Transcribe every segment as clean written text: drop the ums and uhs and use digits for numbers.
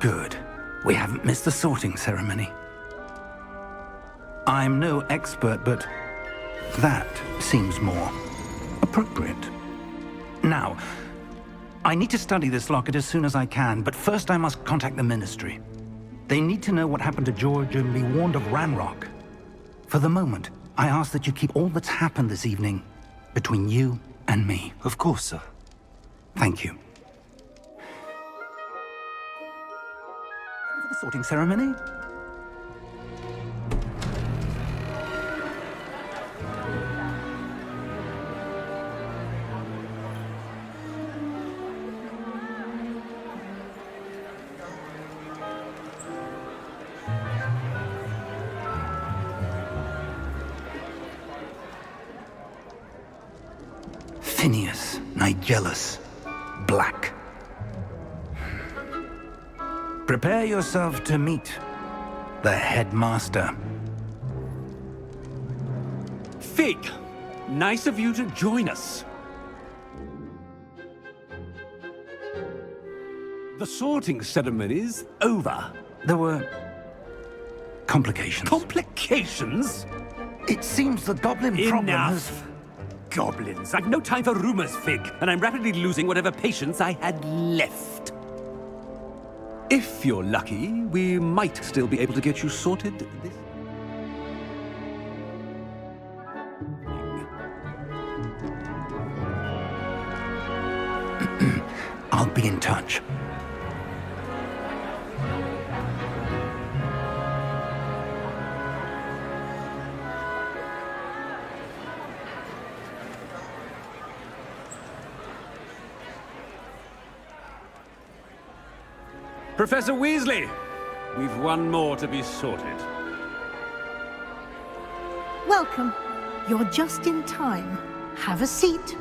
Good. We haven't missed the sorting ceremony. I'm no expert, but that seems more appropriate. Now, I need to study this locket as soon as I can, but first I must contact the Ministry. They need to know what happened to George and be warned of Ranrock. For the moment, I ask that you keep all that's happened this evening between you and me. Of course, sir. Thank you. For the sorting ceremony? Phineas, Nigellus, Black. Prepare yourself to meet the headmaster. Fig, nice of you to join us. The sorting ceremony's over. There were complications. Complications? It seems the goblin problem has... Enough! Goblins. I've no time for rumors, Fig, and I'm rapidly losing whatever patience I had left. If you're lucky, we might still be able to get you sorted this... I'll be in touch. Professor Weasley, we've one more to be sorted. Welcome. You're just in time. Have a seat.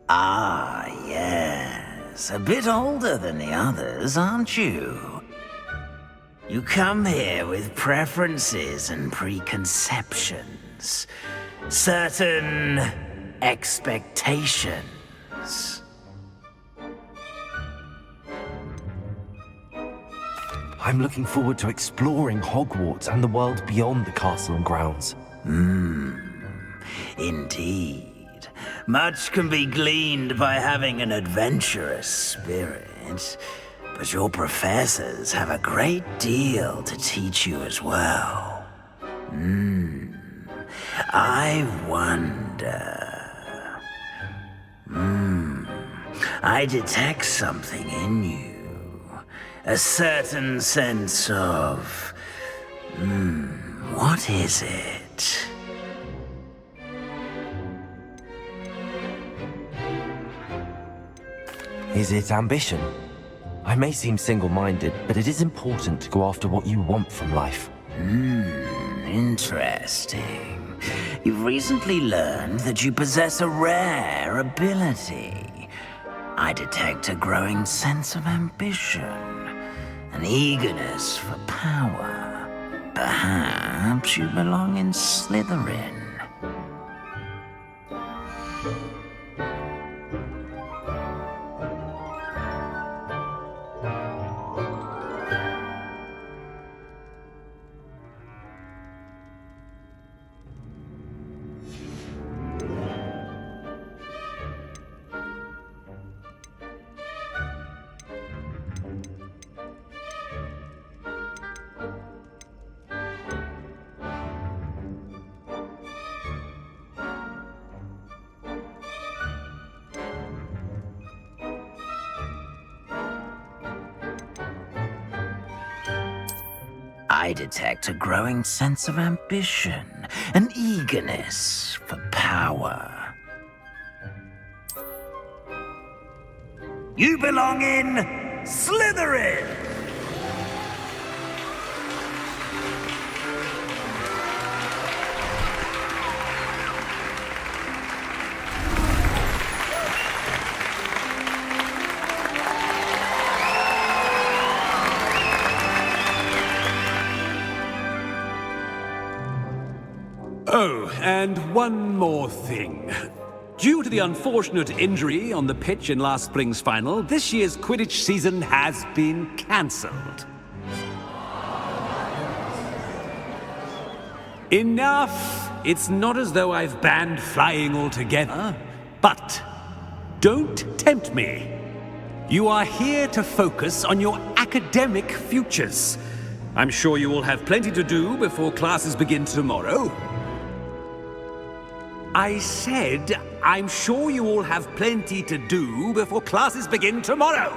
Ah, yes. A bit older than the others, aren't you? You come here with preferences and preconceptions. Certain expectations. I'm looking forward to exploring Hogwarts and the world beyond the castle and grounds. Indeed. Much can be gleaned by having an adventurous spirit. But your professors have a great deal to teach you as well. I wonder... I detect something in you. A certain sense of... what is it? Is it ambition? I may seem single-minded, but it is important to go after what you want from life. Interesting. You've recently learned that you possess a rare ability. I detect a growing sense of ambition, an eagerness for power. Perhaps you belong in Slytherin. I detect a growing sense of ambition, an eagerness for power. You belong in Slytherin! and one more thing. Due to the unfortunate injury on the pitch in last spring's final, this year's Quidditch season has been cancelled. Enough! It's not as though I've banned flying altogether, but don't tempt me. You are here to focus on your academic futures. I'm sure you will have plenty to do before classes begin tomorrow. I said, I'm sure you all have plenty to do before classes begin tomorrow.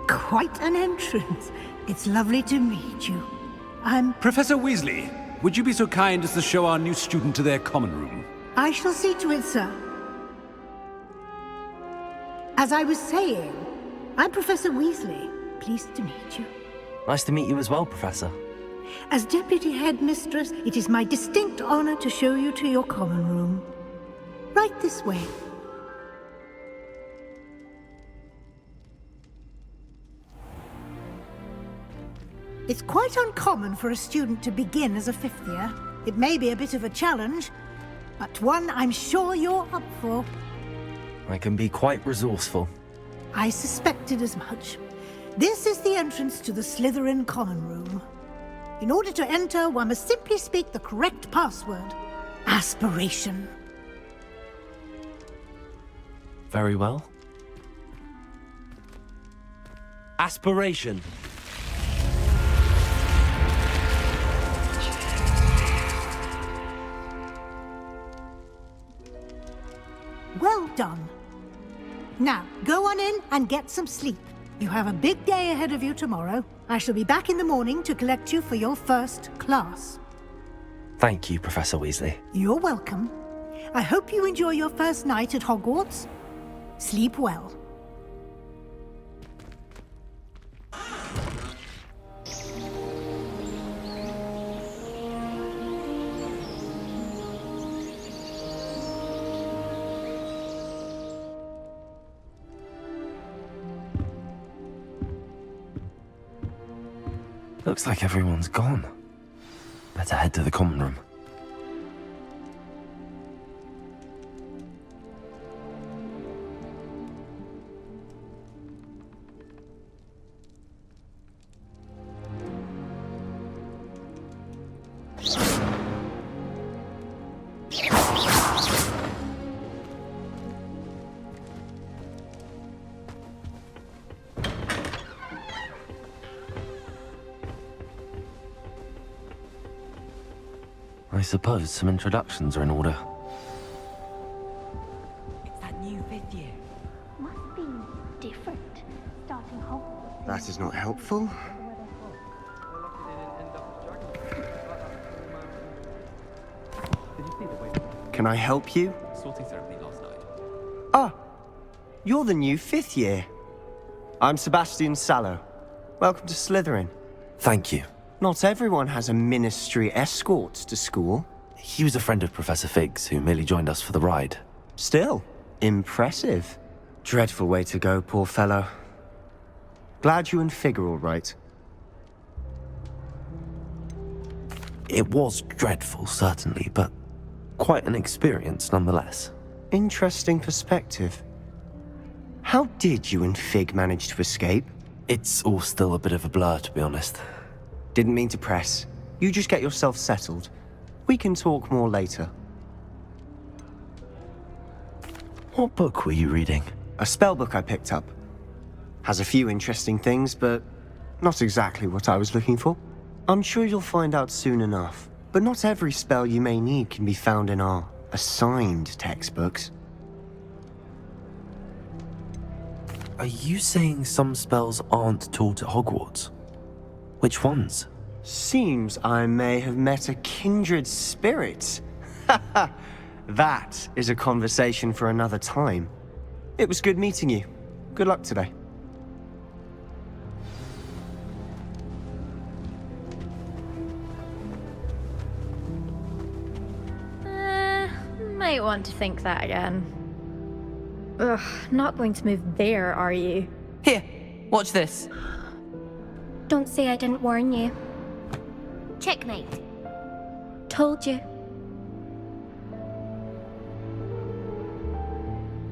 Quite an entrance. It's lovely to meet you. Professor Weasley, would you be so kind as to show our new student to their common room? I shall see to it, sir. As I was saying, I'm Professor Weasley. Pleased to meet you. Nice to meet you as well, Professor. As Deputy Headmistress, it is my distinct honor to show you to your common room. Right this way. It's quite uncommon for a student to begin as a fifth year. It may be a bit of a challenge, but one I'm sure you're up for. I can be quite resourceful. I suspected as much. This is the entrance to the Slytherin common room. In order to enter, one must simply speak the correct password. Aspiration. Very well. Aspiration. Well done. Now, go on in and get some sleep. You have a big day ahead of you tomorrow. I shall be back in the morning to collect you for your first class. Thank you, Professor Weasley. You're welcome. I hope you enjoy your first night at Hogwarts. Sleep well. Looks like everyone's gone. Better head to the common room. I suppose some introductions are in order. It's that new fifth year. Must be different, starting Hogwarts. That is not helpful. Can I help you? Sorting ceremony last night. Ah, you're the new fifth year. I'm Sebastian Sallow. Welcome to Slytherin. Thank you. Not everyone has a ministry escort to school. He was a friend of Professor Fig's who merely joined us for the ride. Still, impressive. Dreadful way to go, poor fellow. Glad you and Fig are all right. It was dreadful, certainly, but quite an experience nonetheless. Interesting perspective. How did you and Fig manage to escape? It's all still a bit of a blur, to be honest. Didn't mean to press. You just get yourself settled. We can talk more later. What book were you reading? A spell book I picked up. Has a few interesting things, but not exactly what I was looking for. I'm sure you'll find out soon enough. But not every spell you may need can be found in our assigned textbooks. Are you saying some spells aren't taught at Hogwarts? Which ones? Seems I may have met a kindred spirit. That is a conversation for another time. It was good meeting you. Good luck today. Might want to think that again. Ugh, not going to move there, are you? Here, watch this. Don't say I didn't warn you. Checkmate. Told you.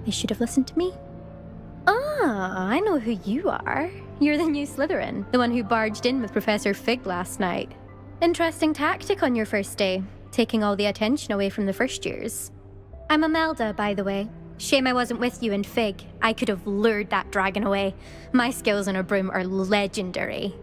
You should have listened to me. Ah, I know who you are. You're the new Slytherin, the one who barged in with Professor Fig last night. Interesting tactic on your first day, taking all the attention away from the first years. I'm Imelda, by the way. Shame I wasn't with you in Fig. I could have lured that dragon away. My skills on a broom are legendary.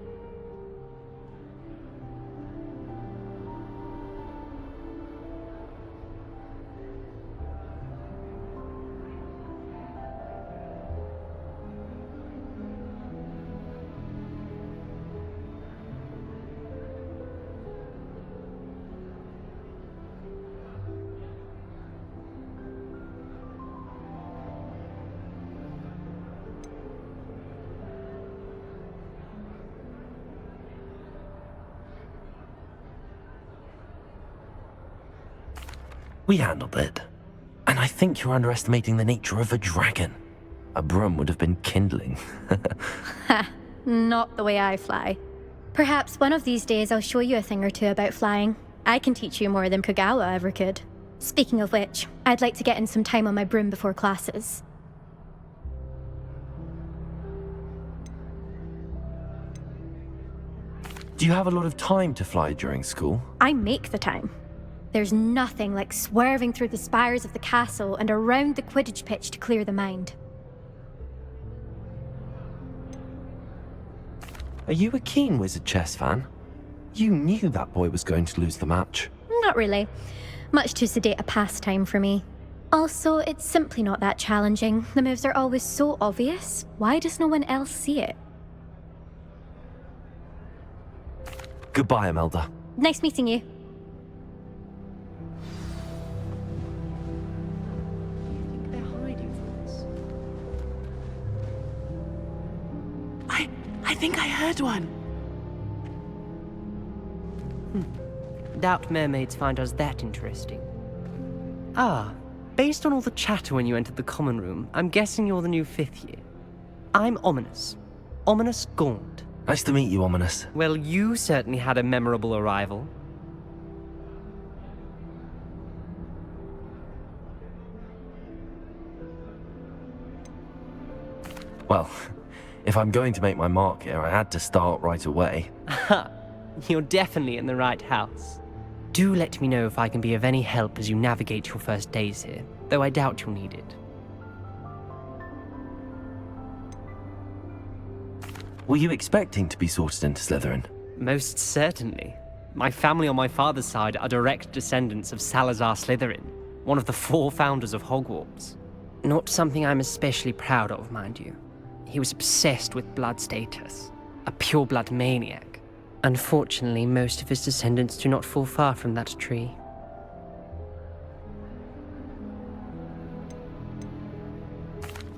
We handled it. And I think you're underestimating the nature of a dragon. A broom would have been kindling. Ha, not the way I fly. Perhaps one of these days I'll show you a thing or two about flying. I can teach you more than Kagawa ever could. Speaking of which, I'd like to get in some time on my broom before classes. Do you have a lot of time to fly during school? I make the time. There's nothing like swerving through the spires of the castle and around the Quidditch pitch to clear the mind. Are you a keen Wizard chess fan? You knew that boy was going to lose the match. Not really. Much too sedate a pastime for me. Also, it's simply not that challenging. The moves are always so obvious. Why does no one else see it? Goodbye, Imelda. Nice meeting you. They're hiding from us. I think I heard one. Doubt mermaids find us that interesting. Ah, based on all the chatter when you entered the common room, I'm guessing you're the new 5th year. I'm Ominous. Ominous Gaunt. Nice to meet you, Ominous. Well, you certainly had a memorable arrival. Well, if I'm going to make my mark here, I had to start right away. Ha! You're definitely in the right house. Do let me know if I can be of any help as you navigate your first days here, though I doubt you'll need it. Were you expecting to be sorted into Slytherin? Most certainly. My family on my father's side are direct descendants of Salazar Slytherin, one of the 4 founders of Hogwarts. Not something I'm especially proud of, mind you. He was obsessed with blood status, a pure-blood maniac. Unfortunately, most of his descendants do not fall far from that tree.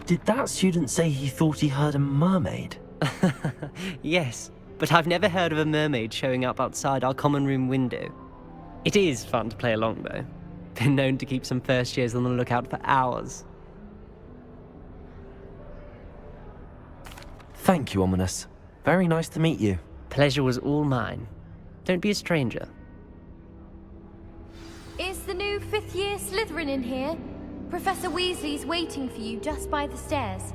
Did that student say he thought he heard a mermaid? Yes, but I've never heard of a mermaid showing up outside our common room window. It is fun to play along, though. Been known to keep some first years on the lookout for hours. Thank you, Ominous. Very nice to meet you. Pleasure was all mine. Don't be a stranger. Is the new 5th year Slytherin in here? Professor Weasley's waiting for you just by the stairs.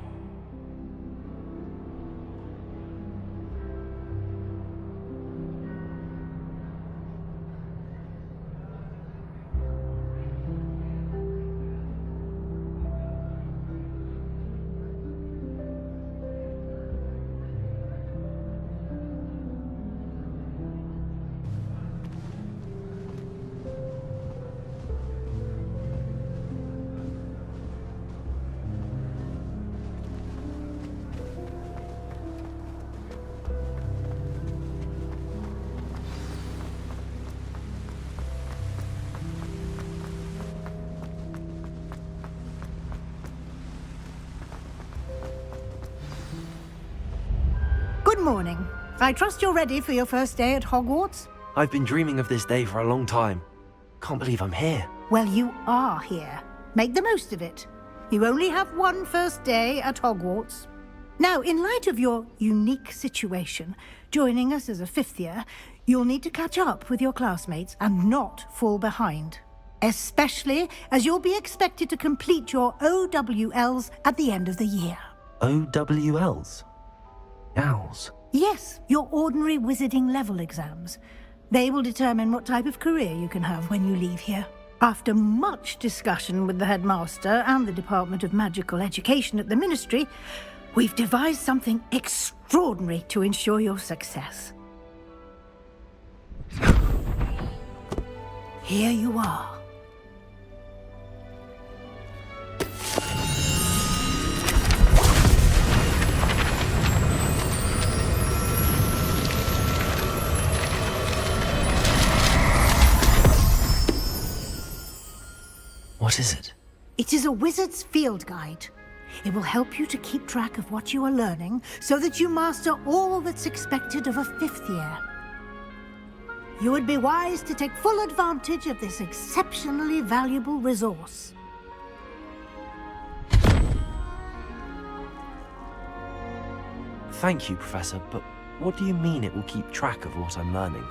Good morning. I trust you're ready for your first day at Hogwarts? I've been dreaming of this day for a long time. Can't believe I'm here. Well, you are here. Make the most of it. You only have one first day at Hogwarts. Now, in light of your unique situation, joining us as a fifth year, you'll need to catch up with your classmates and not fall behind. Especially as you'll be expected to complete your OWLs at the end of the year. OWLs? Owls? Yes, your ordinary wizarding level exams. They will determine what type of career you can have when you leave here. After much discussion with the headmaster and the Department of Magical Education at the Ministry, we've devised something extraordinary to ensure your success. Here you are. What is it? It is a wizard's field guide. It will help you to keep track of what you are learning so that you master all that's expected of a fifth year. You would be wise to take full advantage of this exceptionally valuable resource. Thank you, Professor, but what do you mean it will keep track of what I'm learning?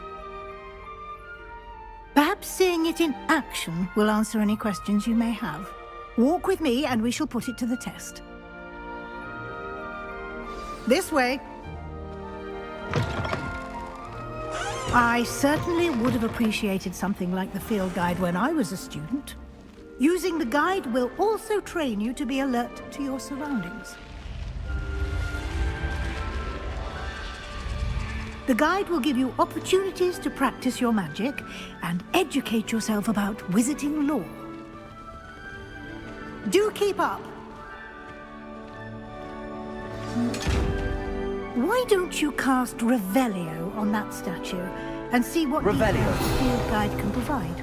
Perhaps seeing it in action will answer any questions you may have. Walk with me and we shall put it to the test. This way. I certainly would have appreciated something like the field guide when I was a student. Using the guide will also train you to be alert to your surroundings. The guide will give you opportunities to practice your magic and educate yourself about wizarding lore. Do keep up! Why don't you cast Revelio on that statue and see what Revelio? details the field guide can provide?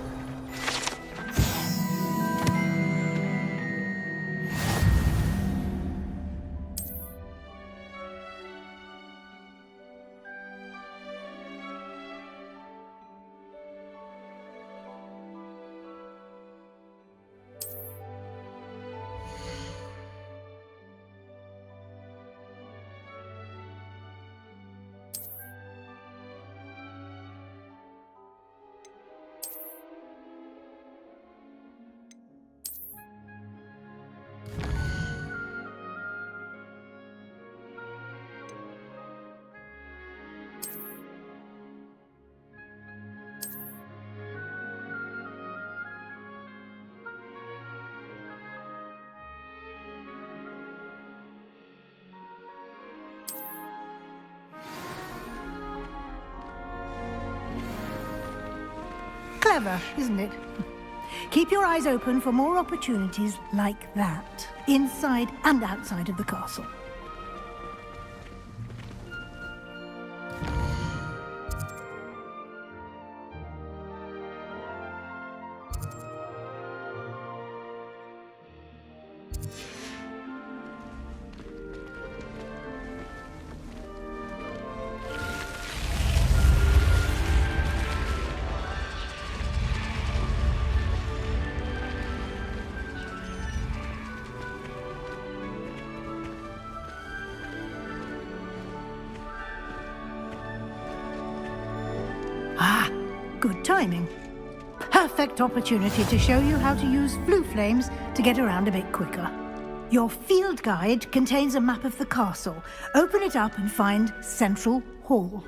Clever, isn't it? Keep your eyes open for more opportunities like that, inside and outside of the castle. Ah, good timing. Perfect opportunity to show you how to use blue flames to get around a bit quicker. Your field guide contains a map of the castle. Open it up and find Central Hall.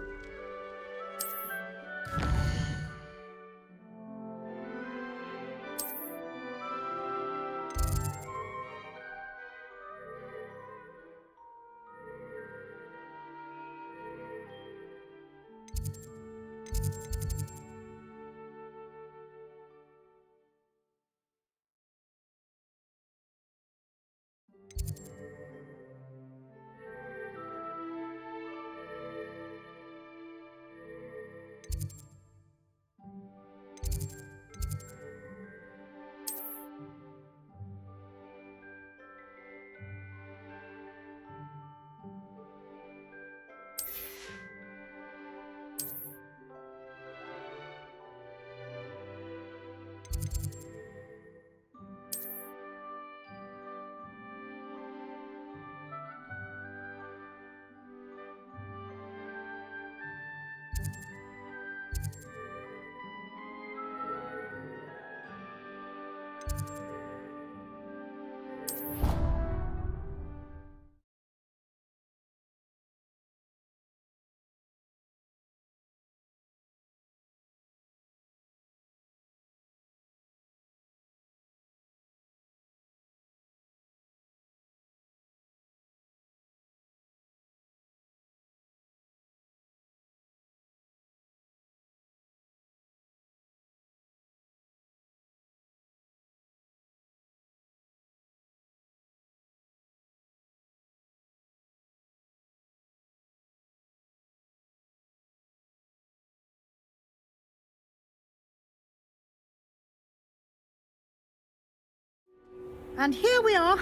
And here we are.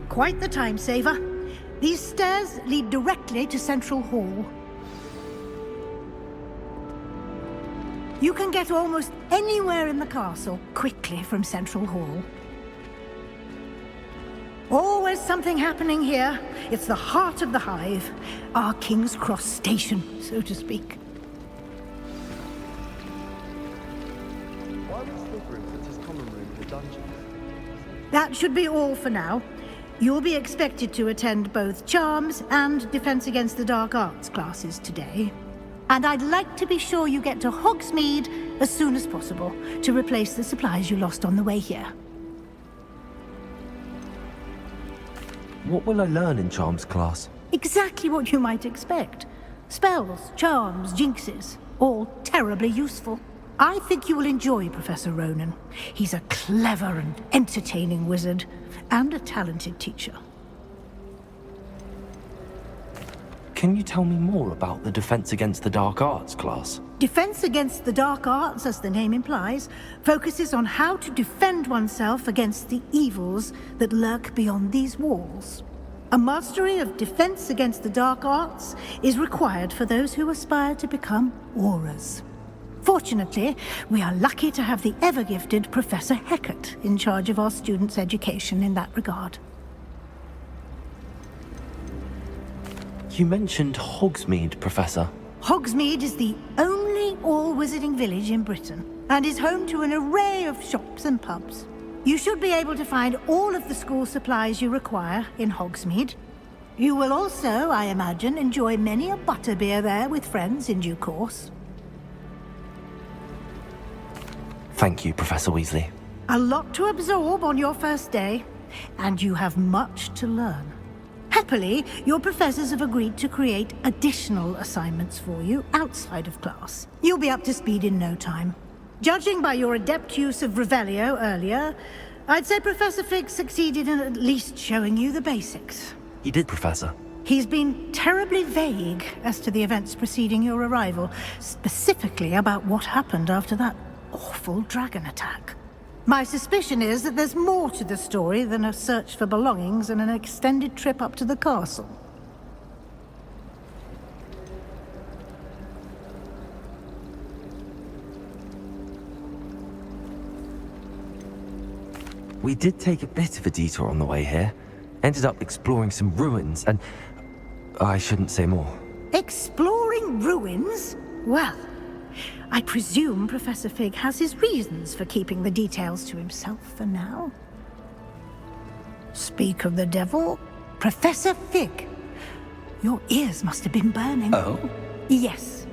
Quite the time saver. These stairs lead directly to Central Hall. You can get almost anywhere in the castle quickly from Central Hall. Always something happening here. It's the heart of the hive. Our King's Cross station, so to speak. Why was Slytherin put his common room in the dungeon? That should be all for now. You'll be expected to attend both Charms and Defense Against the Dark Arts classes today. And I'd like to be sure you get to Hogsmeade as soon as possible to replace the supplies you lost on the way here. What will I learn in Charms class? Exactly what you might expect. Spells, charms, jinxes, all terribly useful. I think you will enjoy Professor Ronan. He's a clever and entertaining wizard, and a talented teacher. Can you tell me more about the Defense Against the Dark Arts class? Defense Against the Dark Arts, as the name implies, focuses on how to defend oneself against the evils that lurk beyond these walls. A mastery of Defense Against the Dark Arts is required for those who aspire to become Aurors. Fortunately, we are lucky to have the ever-gifted Professor Hecat in charge of our students' education in that regard. You mentioned Hogsmeade, Professor. Hogsmeade is the only all-wizarding village in Britain, and is home to an array of shops and pubs. You should be able to find all of the school supplies you require in Hogsmeade. You will also, I imagine, enjoy many a butterbeer there with friends in due course. Thank you, Professor Weasley. A lot to absorb on your first day, and you have much to learn. Happily, your professors have agreed to create additional assignments for you outside of class. You'll be up to speed in no time. Judging by your adept use of Revelio earlier, I'd say Professor Fig succeeded in at least showing you the basics. He did, Professor. He's been terribly vague as to the events preceding your arrival, specifically about what happened after that awful dragon attack. My suspicion is that there's more to the story than a search for belongings and an extended trip up to the castle. We did take a bit of a detour on the way here. Ended up exploring some ruins, and I shouldn't say more. Exploring ruins? Well, I presume Professor Fig has his reasons for keeping the details to himself for now. Speak of the devil, Professor Fig. Your ears must have been burning. Oh? Yes.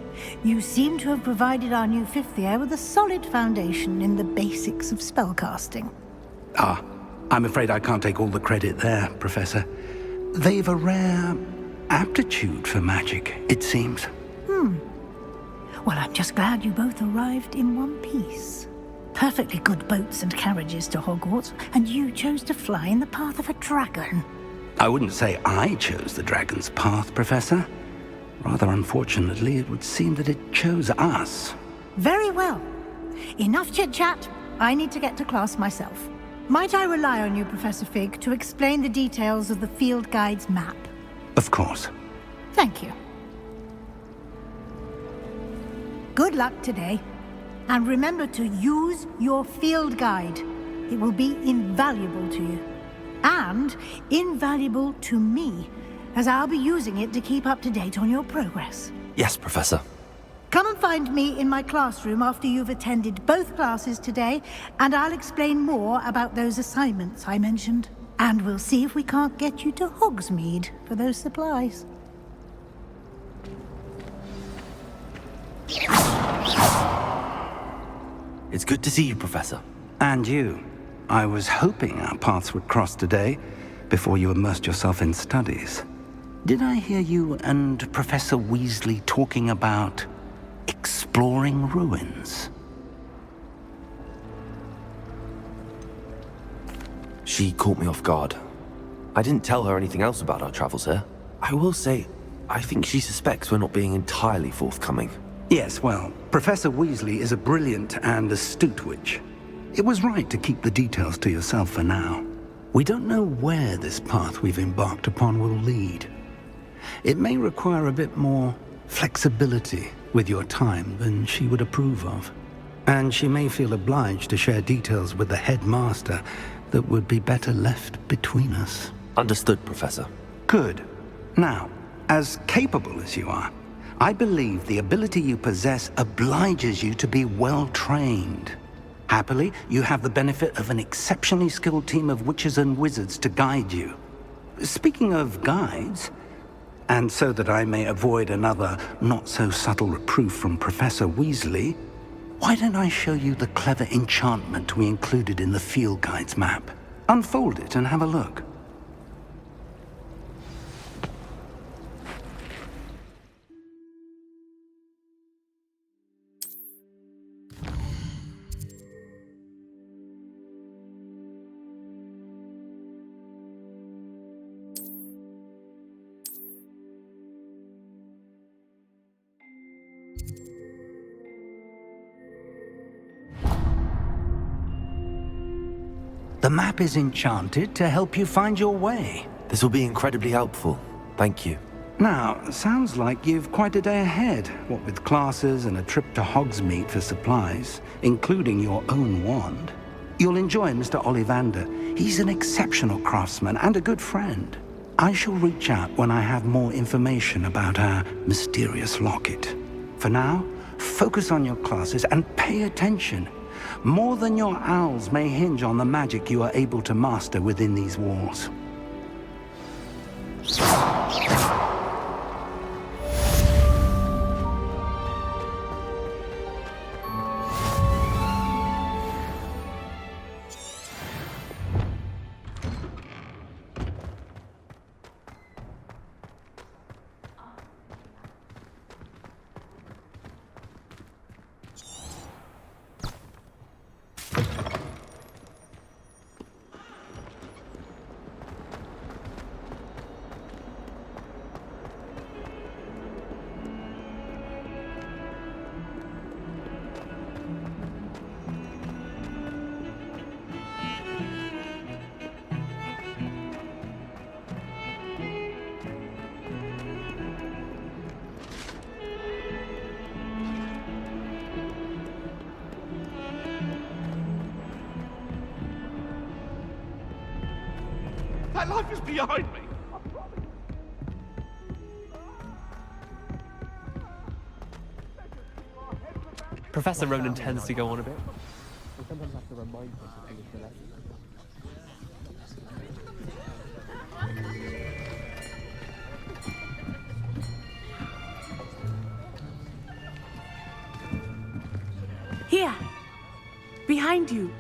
You seem to have provided our new fifth year with a solid foundation in the basics of spellcasting. Ah, I'm afraid I can't take all the credit there, Professor. They've a rare aptitude for magic, it seems. Well, I'm just glad you both arrived in one piece. Perfectly good boats and carriages to Hogwarts, and you chose to fly in the path of a dragon. I wouldn't say I chose the dragon's path, Professor. Rather unfortunately, it would seem that it chose us. Very well. Enough chit-chat. I need to get to class myself. Might I rely on you, Professor Fig, to explain the details of the field guide's map? Of course. Thank you. Good luck today. And remember to use your field guide. It will be invaluable to you. And invaluable to me, as I'll be using it to keep up to date on your progress. Yes, Professor. Come and find me in my classroom after you've attended both classes today, and I'll explain more about those assignments I mentioned. And we'll see if we can't get you to Hogsmeade for those supplies. It's good to see you, Professor. And you. I was hoping our paths would cross today, before you immersed yourself in studies. Did I hear you and Professor Weasley talking about exploring ruins? She caught me off guard. I didn't tell her anything else about our travels here. I will say, I think she suspects we're not being entirely forthcoming. Yes, well, Professor Weasley is a brilliant and astute witch. It was right to keep the details to yourself for now. We don't know where this path we've embarked upon will lead. It may require a bit more flexibility with your time than she would approve of. And she may feel obliged to share details with the headmaster that would be better left between us. Understood, Professor. Good. Now, as capable as you are, I believe the ability you possess obliges you to be well trained. Happily, you have the benefit of an exceptionally skilled team of witches and wizards to guide you. Speaking of guides, and so that I may avoid another not-so-subtle reproof from Professor Weasley, why don't I show you the clever enchantment we included in the field guide's map? Unfold it and have a look. The map is enchanted to help you find your way. This will be incredibly helpful. Thank you. Now, sounds like you've quite a day ahead, what with classes and a trip to Hogsmeade for supplies, including your own wand. You'll enjoy Mr. Ollivander. He's an exceptional craftsman and a good friend. I shall reach out when I have more information about our mysterious locket. For now, focus on your classes and pay attention. More than your owls may hinge on the magic you are able to master within these walls. That life is behind me. Professor Ronan tends to go on a bit. We sometimes have to remind us of things the lesson. Here! Behind you!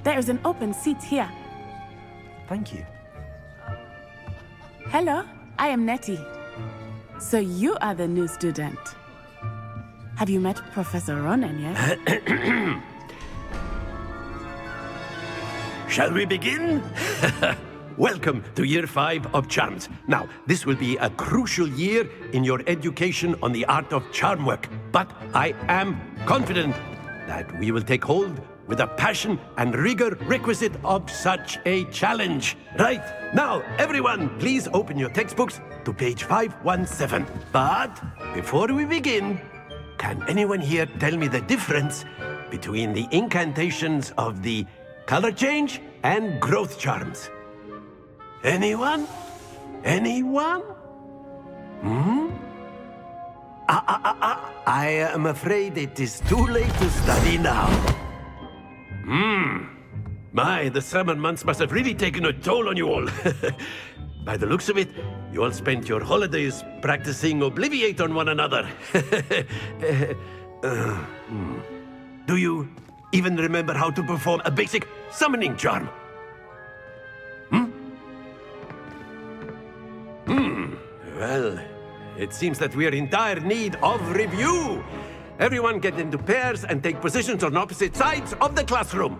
There is an open seat here. Thank you. Hello, I am Nettie. So you are the new student. Have you met Professor Ronan yet? Shall we begin? Welcome to Year 5 of Charms. Now, this will be a crucial year in your education on the art of charm work. But I am confident that we will take hold with the passion and rigor requisite of such a challenge. Right, now, everyone, please open your textbooks to page 517. But before we begin, can anyone here tell me the difference between the incantations of the color change and growth charms? Anyone? Anyone? I am afraid it is too late to study now. My, the summer months must have really taken a toll on you all. By the looks of it, you all spent your holidays practicing Obliviate on one another. Do you even remember how to perform a basic summoning charm? Well, it seems that we are in dire need of review. Everyone get into pairs and take positions on opposite sides of the classroom.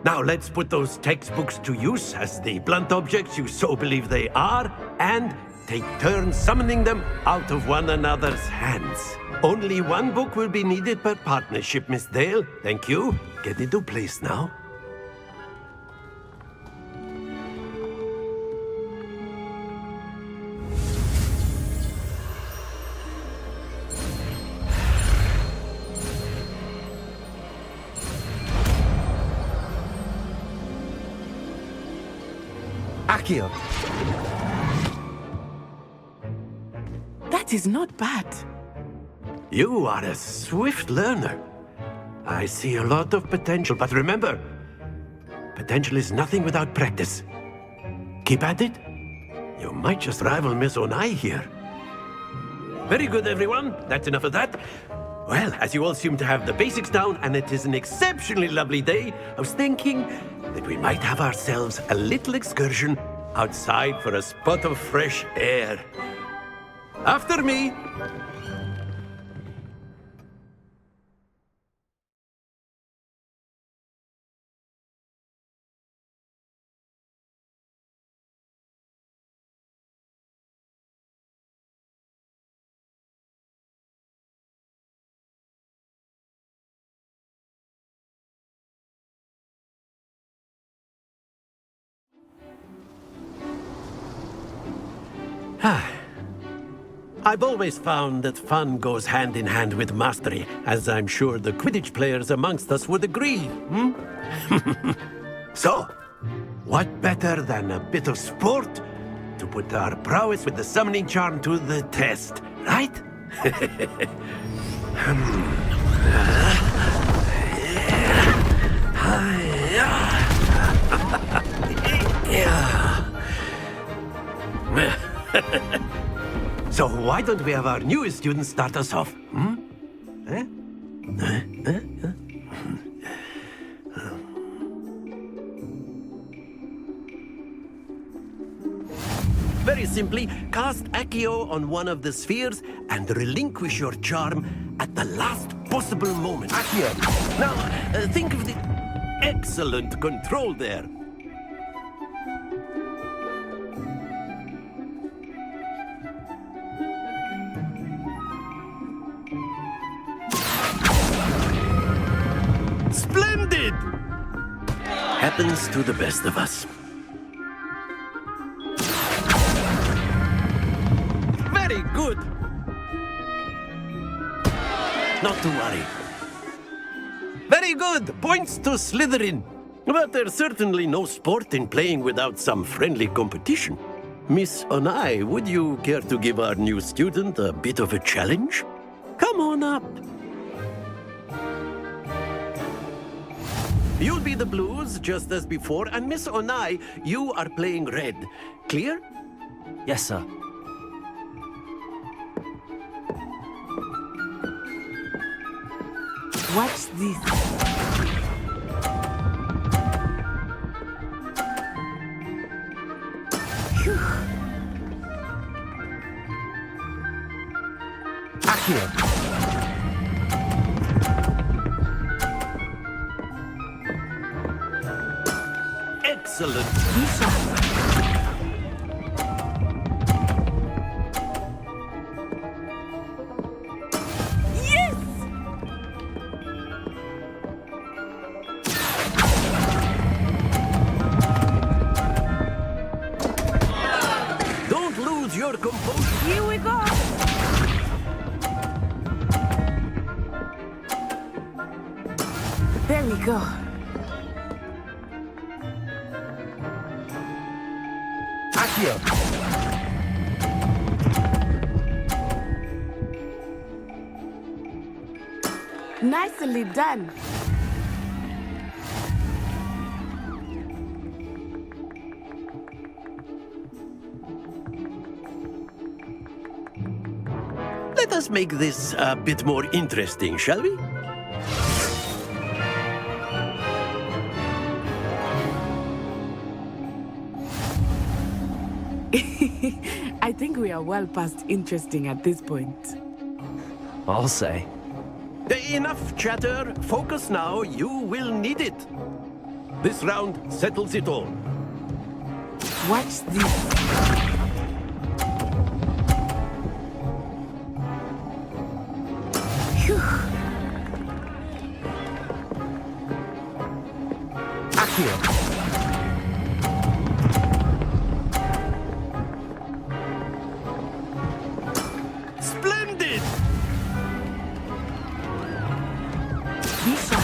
Now let's put those textbooks to use as the blunt objects you so believe they are, and take turns summoning them out of one another's hands. Only one book will be needed per partnership, Miss Dale. Thank you. Get into place now. Akio! That is not bad. You are a swift learner. I see a lot of potential, but remember, potential is nothing without practice. Keep at it. You might just rival Miss Onai here. Very good, everyone. That's enough of that. Well, as you all seem to have the basics down, and it is an exceptionally lovely day, I was thinking that we might have ourselves a little excursion outside for a spot of fresh air. After me. I've always found that fun goes hand in hand with mastery, as I'm sure the Quidditch players amongst us would agree, So, what better than a bit of sport to put our prowess with the summoning charm to the test, right? So why don't we have our newest student start us off? Very simply, cast Accio on one of the spheres and relinquish your charm at the last possible moment. Accio! Now, think of the excellent control there. Splendid! Happens to the best of us. Very good. Not to worry. Very good. Points to Slytherin. But there's certainly no sport in playing without some friendly competition. Miss Onai, would you care to give our new student a bit of a challenge? Come on up. You'll be the blues, just as before, and Miss Onai, you are playing red. Clear? Yes, sir. Watch this. Phew. Akio! Excellent. Yes! Don't lose your composure. Here we go. There we go. Akio! Nicely done. Let us make this a bit more interesting, shall we? I think we are well past interesting at this point. I'll say. Enough chatter. Focus now. You will need it. This round settles it all. Watch this. Phew. Akio! Splendid! Be sharp.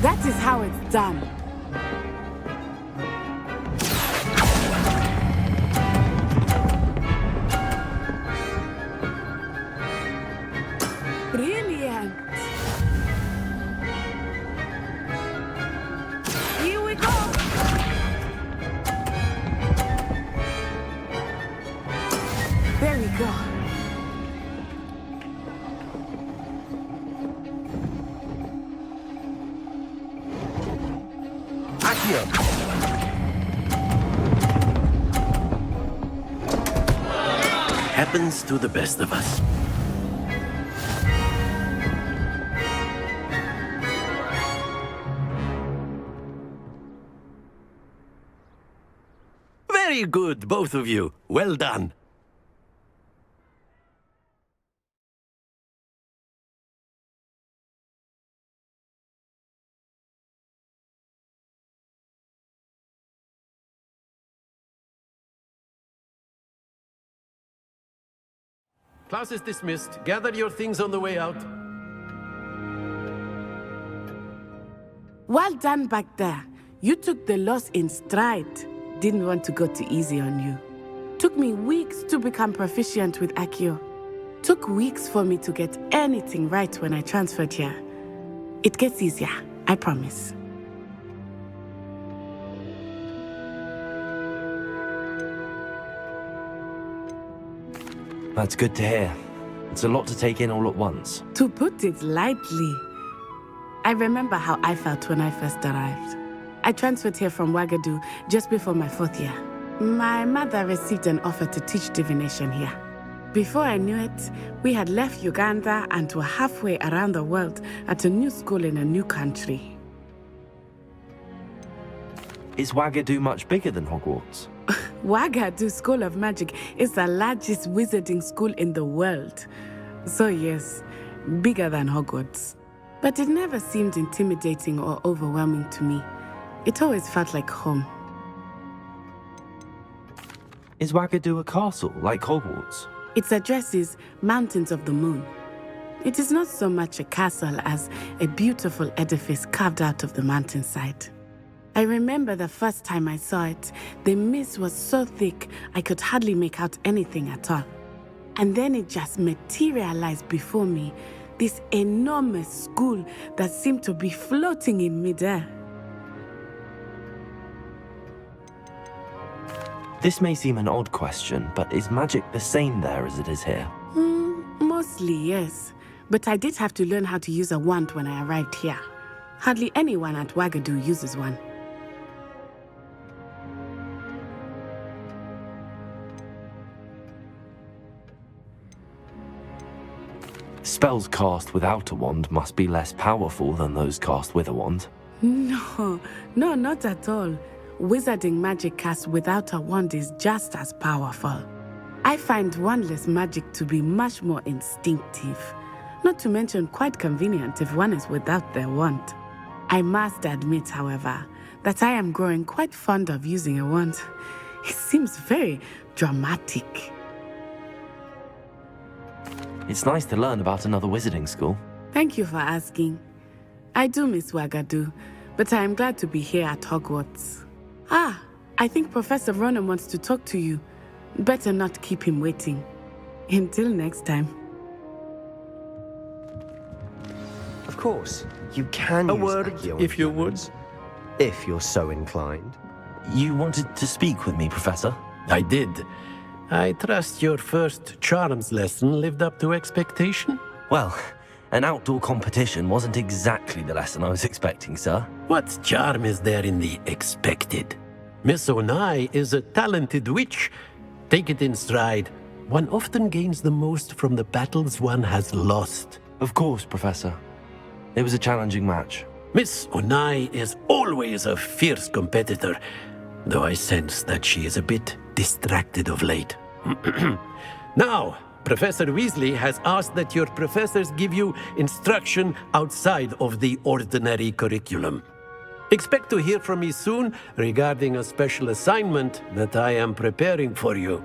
That is how it's done. Brilliant. Here we go. There we go. Happens to the best of us. Very good, both of you. Well done. Class is dismissed. Gather your things on the way out. Well done back there. You took the loss in stride. Didn't want to go too easy on you. Took me weeks to become proficient with Accio. Took weeks for me to get anything right when I transferred here. It gets easier, I promise. That's good to hear. It's a lot to take in all at once. To put it lightly, I remember how I felt when I first arrived. I transferred here from Wagadu just before my 4th year. My mother received an offer to teach divination here. Before I knew it, we had left Uganda and were halfway around the world at a new school in a new country. Is Wagadu much bigger than Hogwarts? Wagadu School of Magic is the largest wizarding school in the world. So yes, bigger than Hogwarts. But it never seemed intimidating or overwhelming to me. It always felt like home. Is Wagadu a castle, like Hogwarts? Its address is Mountains of the Moon. It is not so much a castle as a beautiful edifice carved out of the mountainside. I remember the first time I saw it, the mist was so thick I could hardly make out anything at all. And then it just materialized before me, this enormous school that seemed to be floating in midair. This may seem an odd question, but is magic the same there as it is here? Mostly, yes. But I did have to learn how to use a wand when I arrived here. Hardly anyone at Wagadu uses one. Spells cast without a wand must be less powerful than those cast with a wand. No, not at all. Wizarding magic cast without a wand is just as powerful. I find wandless magic to be much more instinctive. Not to mention quite convenient if one is without their wand. I must admit, however, that I am growing quite fond of using a wand. It seems very dramatic. It's nice to learn about another wizarding school. Thank you for asking. I do miss Wagadu, but I am glad to be here at Hogwarts. I think Professor Ronan wants to talk to you. Better not keep him waiting. Until next time. Of course, you can A use word, Accio on if you humans, if you're so inclined. You wanted to speak with me, Professor? I did. I trust your first charms lesson lived up to expectation? Well, an outdoor competition wasn't exactly the lesson I was expecting, sir. What charm is there in the expected? Miss Onai is a talented witch. Take it in stride. One often gains the most from the battles one has lost. Of course, Professor. It was a challenging match. Miss Onai is always a fierce competitor, though I sense that she is a bit distracted of late. Now, Professor Weasley has asked that your professors give you instruction outside of the ordinary curriculum. Expect to hear from me soon regarding a special assignment that I am preparing for you.